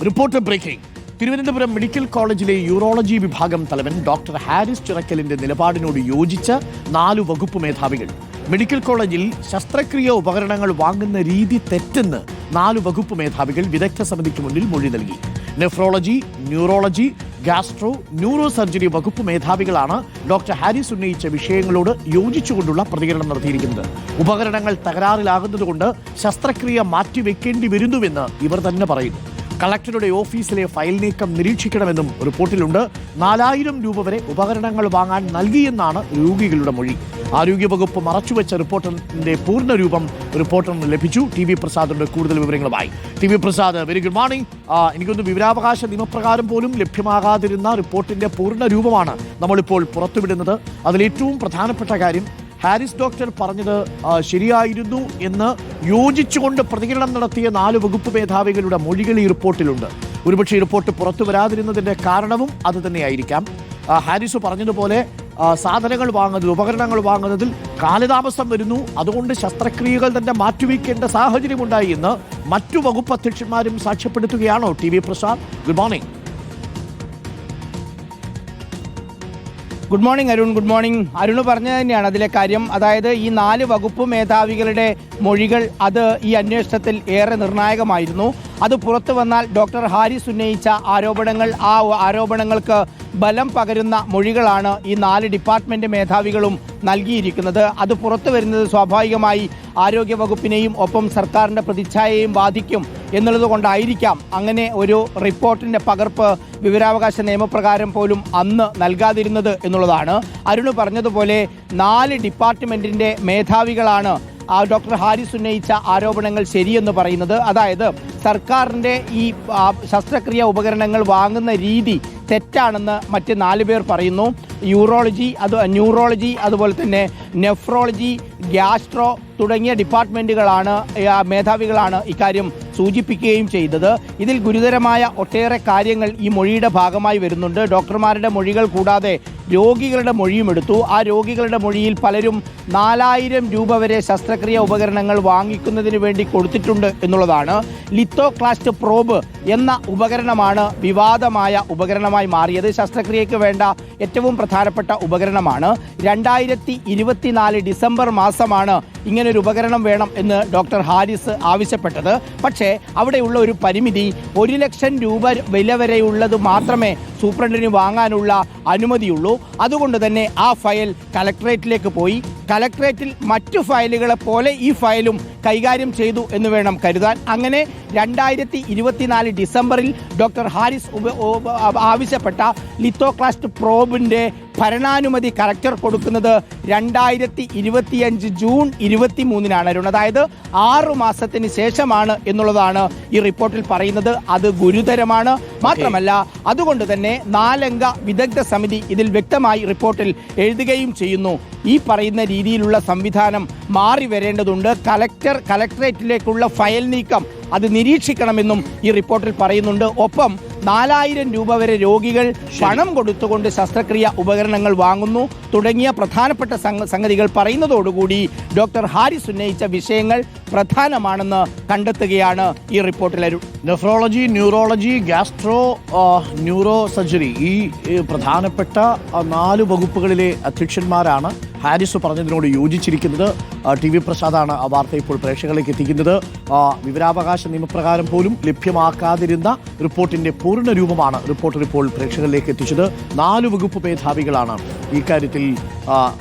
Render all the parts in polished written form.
Report breaking. Thiruvananthapuram medical കോളേജിലെ urology വിഭാഗം തലവൻ ഡോക്ടർ ഹാരിസ് ചിറക്കലിന്റെ നിലപാടിനോട് യോജിച്ച 4 വകുപ്പ് മേധാവികൾ. മെഡിക്കൽ കോളേജിൽ ശസ്ത്രക്രിയ ഉപകരണങ്ങൾ വാങ്ങുന്ന രീതി തെറ്റെന്ന് 4 വകുപ്പ് മേധാവികൾ വിദഗ്ധ സമിതിക്ക് മുന്നിൽ മൊഴി നൽകി. Nephrology, neurology, gastro, neuro surgery വകുപ്പ് മേധാവികളാണ് ഡോക്ടർ ഹാരിസ് ഉന്നയിച്ച വിഷയങ്ങളോട് യോജിച്ചുകൊണ്ടുള്ള പ്രതികരണം നടത്തിയിരിക്കുന്നത്. ഉപകരണങ്ങൾ തകരാറിലാകുന്നതുകൊണ്ട് ശസ്ത്രക്രിയ മാറ്റിവെക്കേണ്ടി വരുന്നുവെന്ന് ഇവർ തന്നെ പറയുന്നു. കളക്ടറുടെ ഓഫീസിലെ ഫയൽ നീക്കം നിരീക്ഷിക്കണമെന്നും റിപ്പോർട്ടിലുണ്ട്. 4000 രൂപ വരെ ഉപകരണങ്ങൾ വാങ്ങാൻ നൽകിയെന്നാണ് രോഗികളുടെ മൊഴി. ആരോഗ്യവകുപ്പ് മറച്ചുവെച്ച റിപ്പോർട്ടിന്റെ പൂർണ്ണരൂപം റിപ്പോർട്ടറിന് ലഭിച്ചു. TV പ്രസാദിന്റെ കൂടുതൽ വിവരങ്ങളുമായി. TV Prasad, very good morning. എനിക്കൊന്ന് വിവരാവകാശ നിയമപ്രകാരം പോലും ലഭ്യമാകാതിരുന്ന റിപ്പോർട്ടിന്റെ പൂർണ്ണരൂപമാണ് നമ്മളിപ്പോൾ പുറത്തുവിടുന്നത്. അതിലേറ്റവും പ്രധാനപ്പെട്ട കാര്യം, ഹാരിസ് ഡോക്ടർ പറഞ്ഞത് ശരിയായിരുന്നു എന്ന് യോജിച്ചുകൊണ്ട് പ്രതികരണം നടത്തിയ 4 വകുപ്പ് മേധാവികളുടെ മൊഴികൾ ഈ റിപ്പോർട്ടിലുണ്ട്. ഒരുപക്ഷെ ഈ റിപ്പോർട്ട് പുറത്തു വരാതിരുന്നതിൻ്റെ കാരണവും അത് തന്നെയായിരിക്കാം. ഹാരിസ് പറഞ്ഞതുപോലെ സാധനങ്ങൾ വാങ്ങുന്നതിൽ, ഉപകരണങ്ങൾ വാങ്ങുന്നതിൽ കാലതാമസം വരുന്നു, അതുകൊണ്ട് ശസ്ത്രക്രിയകൾ തന്നെ മാറ്റിവെക്കേണ്ട സാഹചര്യമുണ്ടായി എന്ന് മറ്റു വകുപ്പ് അധ്യക്ഷന്മാരും സാക്ഷ്യപ്പെടുത്തുകയാണോ? TV Prasad, good morning. Good morning Arun. Good morning. Arun പറഞ്ഞത് തന്നെയാണ് അതിലെ കാര്യം. അതായത് ഈ 4 വകുപ്പ് മേധാവികളുടെ മൊഴികൾ അത് ഈ അന്വേഷണത്തിൽ ഏറെ നിർണായകമായിരുന്നു. അത് പുറത്തു വന്നാൽ ഡോക്ടർ ഹാരിസ് ഉന്നയിച്ച ആരോപണങ്ങൾ, ആ ആരോപണങ്ങൾക്ക് ബലം പകരുന്ന മൊഴികളാണ് ഈ 4 ഡിപ്പാർട്ട്മെന്റ് മേധാവികളും നൽകിയിരിക്കുന്നത്. അത് പുറത്തു വരുന്നത് സ്വാഭാവികമായി ആരോഗ്യ വകുപ്പിനെയും ഒപ്പം സർക്കാരിൻ്റെ പ്രതിച്ഛായയെയും ബാധിക്കും എന്നുള്ളത് കൊണ്ടായിരിക്കാം അങ്ങനെ ഒരു റിപ്പോർട്ടിൻ്റെ പകർപ്പ് വിവരാവകാശ നിയമപ്രകാരം പോലും അന്ന് നൽകാതിരുന്നത് എന്നുള്ളതാണ്. അരുണ് പറഞ്ഞതുപോലെ 4 ഡിപ്പാർട്ട്മെൻറ്റിൻ്റെ മേധാവികളാണ് ഡോക്ടർ ഹാരിസ് ഉന്നയിച്ച ആരോപണങ്ങൾ ശരിയെന്ന് പറയുന്നത്. അതായത് സർക്കാരിൻ്റെ ഈ ശസ്ത്രക്രിയ ഉപകരണങ്ങൾ വാങ്ങുന്ന രീതി തെറ്റാണെന്ന് മറ്റ് 4 പേർ പറയുന്നു. ന്യൂറോളജി, അതുപോലെ തന്നെ നെഫ്രോളജി, ഗ്യാസ്ട്രോ തുടങ്ങിയ ഡിപ്പാർട്ട്മെൻറ്റുകളാണ്, മേധാവികളാണ് ഇക്കാര്യം സൂചിപ്പിക്കുകയും ചെയ്തത്. ഇതിൽ ഗുരുതരമായ ഒട്ടേറെ കാര്യങ്ങൾ ഈ മൊഴിയുടെ ഭാഗമായി വരുന്നുണ്ട്. ഡോക്ടർമാരുടെ മൊഴികൾ കൂടാതെ രോഗികളുടെ മൊഴിയും എടുത്തു. ആ രോഗികളുടെ മൊഴിയിൽ പലരും 4000 രൂപ വരെ ശസ്ത്രക്രിയ ഉപകരണങ്ങൾ വാങ്ങിക്കുന്നതിന് വേണ്ടി കൊടുത്തിട്ടുണ്ട് എന്നുള്ളതാണ്. ലിത്തോക്ലാസ്റ്റ് പ്രോബ് എന്ന ഉപകരണമാണ് വിവാദമായ ഉപകരണമായി മാറിയത്. ശസ്ത്രക്രിയയ്ക്ക് വേണ്ട ഏറ്റവും പ്രധാനപ്പെട്ട ഉപകരണമാണ്. 2024 ഡിസംബർ മാസമാണ് ഇങ്ങനൊരു ഉപകരണം വേണം എന്ന് ഡോക്ടർ ഹാരിസ് ആവശ്യപ്പെട്ടത്. പക്ഷേ അവിടെയുള്ള ഒരു പരിമിതി, 1 ലക്ഷം രൂപ വില വരെയുള്ളത് മാത്രമേ സൂപ്രണ്ടിന് വാങ്ങാനുള്ള അനുമതിയുള്ളൂ. അതുകൊണ്ട് തന്നെ ആ ഫയൽ കലക്ടറേറ്റിലേക്ക് പോയി. കലക്ടറേറ്റിൽ മറ്റു ഫയലുകളെ പോലെ ഈ ഫയലും കൈകാര്യം ചെയ്തു എന്ന് വേണം കരുതാൻ. അങ്ങനെ 2024 ഡിസംബറിൽ ഡോക്ടർ ഹാരിസ് ആവശ്യപ്പെട്ട ലിത്തോക്ലാസ്റ്റ് പ്രോബിൻ്റെ ഭരണാനുമതി കലക്ടർ കൊടുക്കുന്നത് 2025 ജൂൺ 23 അതായത് 6 മാസത്തിന് ശേഷമാണ് എന്നുള്ളതാണ് ഈ റിപ്പോർട്ടിൽ പറയുന്നത്. അത് ഗുരുതരമാണ്. മാത്രമല്ല അതുകൊണ്ട് തന്നെ 4 അംഗ വിദഗ്ധ സമിതി ഇതിൽ വ്യക്തമായി റിപ്പോർട്ടിൽ എഴുതുകയും ചെയ്യുന്നു. ഈ പറയുന്ന രീതിയിലുള്ള സംവിധാനം മാറി വരേണ്ടതുണ്ട്. കലക്ടറേറ്റിലേക്കുള്ള ഫയൽ നീക്കം അത് നിരീക്ഷിക്കണമെന്നും ഈ റിപ്പോർട്ടിൽ പറയുന്നുണ്ട്. ഒപ്പം 4000 രൂപ വരെ രോഗികൾ പണം കൊടുത്തുകൊണ്ട് ശസ്ത്രക്രിയ ഉപകരണങ്ങൾ വാങ്ങുന്നു തുടങ്ങിയ പ്രധാനപ്പെട്ട സംഗതികൾ പറയുന്നതോടുകൂടി ഡോക്ടർ ഹാരിസ് ഉന്നയിച്ച വിഷയങ്ങൾ പ്രധാനമാണെന്ന് കണ്ടെത്തുകയാണ് ഈ റിപ്പോർട്ടിൽ. Nephrology, neurology, gastro, neuro surgery, ഈ പ്രധാനപ്പെട്ട 4 വകുപ്പുകളിലെ അധ്യക്ഷന്മാരാണ് ഹാരിസ് പറഞ്ഞതിനോട് യോജിച്ചിരിക്കുന്നത്. TV പ്രസാദാണ് ആ വാർത്ത ഇപ്പോൾ പ്രേക്ഷകരിലേക്ക് എത്തിക്കുന്നത്. വിവരാവകാശ നിയമപ്രകാരം പോലും ലഭ്യമാക്കാതിരുന്ന റിപ്പോർട്ടിന്റെ പൂർണ്ണ രൂപമാണ് റിപ്പോർട്ടർ ഇപ്പോൾ പ്രേക്ഷകരിലേക്ക് എത്തിച്ചത്. 4 വകുപ്പ് മേധാവികളാണ് ഈ കാര്യത്തിൽ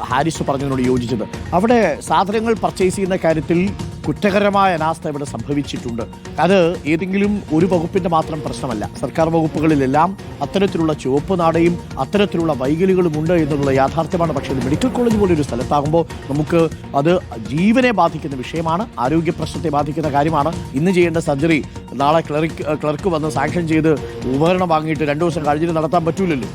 ഹാരിസ് പറഞ്ഞതിനോട് യോജിച്ചത്. അവിടെ സാധനങ്ങൾ പർച്ചേസ് ചെയ്യുന്ന കാര്യത്തിൽ കുറ്റകരമായ അനാസ്ഥ ഇവിടെ സംഭവിച്ചിട്ടുണ്ട്. അത് ഏതെങ്കിലും ഒരു വകുപ്പിൻ്റെ മാത്രം പ്രശ്നമല്ല. സർക്കാർ വകുപ്പുകളിലെല്ലാം അത്തരത്തിലുള്ള ചുവപ്പ് നാടയും അത്തരത്തിലുള്ള വൈകല്യങ്ങളുമുണ്ട് എന്നുള്ള യാഥാർത്ഥ്യമാണ്. പക്ഷേ ഇത് മെഡിക്കൽ കോളേജ് പോലൊരു സ്ഥലത്താകുമ്പോൾ നമുക്ക് അത് ജീവനെ ബാധിക്കുന്ന വിഷയമാണ്, ആരോഗ്യ പ്രശ്നത്തെ ബാധിക്കുന്ന കാര്യമാണ്. ഇന്ന് ചെയ്യേണ്ട സർജറി നാളെ ക്ലർക്ക് വന്ന് സാങ്ഷൻ ചെയ്ത് ഉപകരണം വാങ്ങിയിട്ട് 2 ദിവസം കഴിഞ്ഞിട്ട് നടത്താൻ പറ്റൂലല്ലോ.